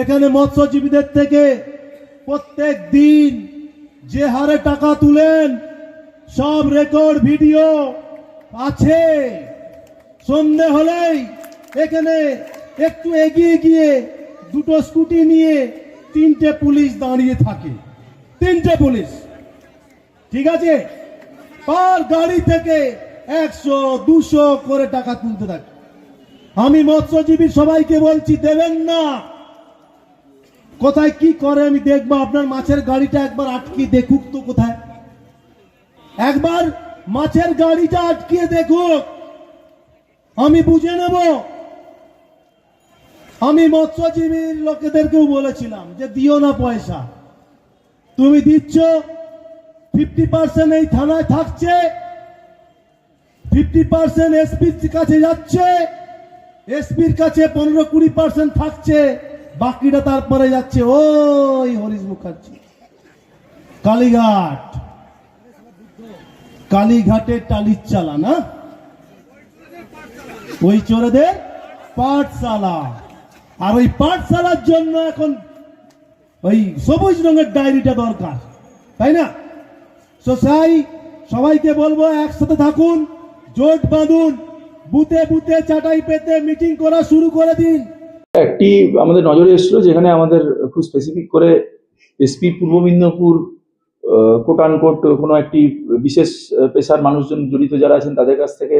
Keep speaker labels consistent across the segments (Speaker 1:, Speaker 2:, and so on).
Speaker 1: এখানে মৎস্যজীবীদের থেকে প্রত্যেক দিন যে হারে টাকা তুলেন সব রেকর্ড ভিডিও আছে। সন্ধে হলেই এখানে একটু এগিয়ে গিয়ে দুটো স্কুটি নিয়ে তিনটে পুলিশ দাঁড়িয়ে থাকে, তিনটে পুলিশ, ঠিক আছে, পার গাড়ি থেকে 100-200 করে টাকা তুলতে থাকে। আমি মৎস্যজীবী সবাইকে বলছি, দেবেন না। কোথায় কি করে আমি দেখবো। আপনার মাছের গাড়িটা একবার আটকিয়ে দেখুক তো কোথায়, একবার মাছের গাড়িটা আটকিয়ে দেখুক, আমি বুঝে নেব। আমি মৎস্যজীবীর লোকেদেরকেও বলেছিলাম যে দিও না পয়সা, তুমি দিচ্ছ 50% এই থানায় থাকছে, 50% এসপির কাছে যাচ্ছে, এসপির কাছে 15-20% থাকছে, বাকিটা তারপরে যাচ্ছে ওই হরিশ মুখার্জি কালীঘাট, কালীঘাটের টালির চালা না, ওই চোরেদের পাঠশালা। আর ওই পাঠশালার জন্য এখন ওই সবুজ রঙের ডায়েরিটা দরকার, তাই না? সবাইকে বলবো একসাথে থাকুন, জোট বাঁধুন, বুথে বুথে চাটাই পেতে মিটিং করা শুরু করে দিন।
Speaker 2: একটি আমাদের নজরে এসেছিল যেখানে আমাদের খুব স্পেসিফিক করে এসপি পূর্ব মেদিনীপুর কোট আনকোট কোনো একটি বিশেষ পেশার মানুষজন জড়িত যারা আছেন তাদের কাছ থেকে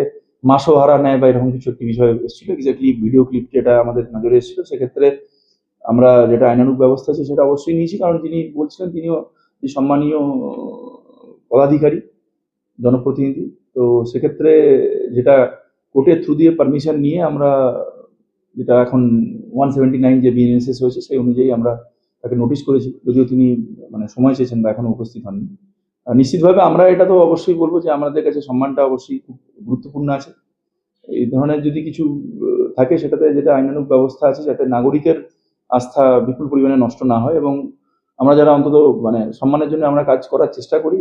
Speaker 2: মাসও হারা নেয় বা এরকম কিছু একটি বিষয় এসেছিল, এক্স্যাক্টলি ভিডিও ক্লিপ যেটা আমাদের নজরে এসেছিল। সেক্ষেত্রে আমরা যেটা আইনানুগ ব্যবস্থা আছে সেটা অবশ্যই নিয়েছি, কারণ যিনি বলছিলেন তিনিও সম্মানীয় পদাধিকারী, জনপ্রতিনিধি। তো সেক্ষেত্রে যেটা কোর্টের থ্রু দিয়ে পারমিশন নিয়ে আমরা যেটা এখন 179 যে বিএনএসএস হয়েছে সেই অনুযায়ী আমরা তাকে নোটিশ করেছি, যদিও তিনি সময় চেয়েছেন বা এখনো উপস্থিত হননি। নিশ্চিতভাবে আমরা এটা তো অবশ্যই বলবো যে আমাদের কাছে সম্মানটা অবশ্যই খুব গুরুত্বপূর্ণ আছে। এই ধরনের যদি কিছু থাকে সেটাতে যেটা আইনানুগ ব্যবস্থা আছে যাতে নাগরিকের আস্থা বিপুল পরিমাণে নষ্ট না হয়, এবং আমরা যারা অন্তত সম্মানের জন্য আমরা কাজ করার চেষ্টা করি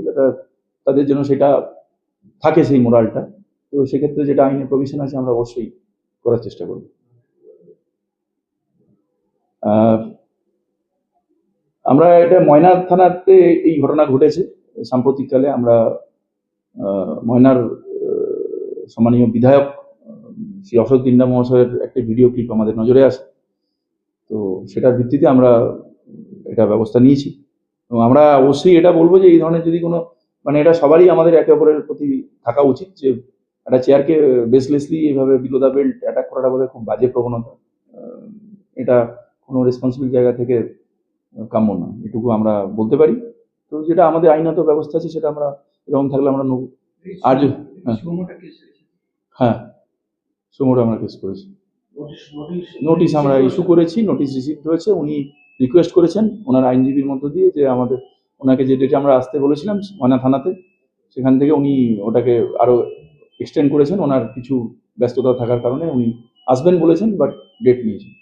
Speaker 2: তাদের জন্য সেটা থাকে সেই মোরালটা। তো সেক্ষেত্রে যেটা আইনের প্রভিশন আছে আমরা অবশ্যই করার চেষ্টা করব। আমরা এটা ময়না থানাতে এই ঘটনা ঘটেছে সাম্প্রতিককালে। আমরা ময়নার সম্মানীয় বিধায়ক শ্রী অশোক দিন্ডা মহাশয়ের একটা ভিডিও ক্লিপ আমাদের নজরে আসে, তো সেটার ভিত্তিতে আমরা এটা ব্যবস্থা নিয়েছি। এবং আমরা অবশ্যই এটা বলবো যে এই ধরনের যদি কোনো এটা সবারই আমাদের একে অপরের প্রতি থাকা উচিত, যে একটা চেয়ারকে বেসলেসলি এইভাবে বিলো দ্য বেল্ট অ্যাটাক করাটা বোধহয় খুব বাজে প্রবণতা। এটা কোনো রেসপন্সিবল জায়গা থেকে কাম্য না, এটুকু আমরা বলতে পারি। তো যেটা আমাদের আইনত ব্যবস্থা আছে সেটা আমরা এরকম থাকলে আমরা নেব। আর হ্যাঁ, সুমোটা আমরা কেস করেছি, নোটিশ আমরা ইস্যু করেছি, নোটিশ রিসিভ হয়েছে। উনি রিকোয়েস্ট করেছেন ওনার আইনজীবীর মধ্য দিয়ে যে ওনাকে যে ডেটে আমরা আসতে বলেছিলাম ময়না থানাতে, সেখান থেকে উনি ওটাকে আরো এক্সটেন্ড করেছেন। ওনার কিছু ব্যস্ততা থাকার কারণে উনি আসবেন বলেছেন, বাট ডেট নিয়েছেন।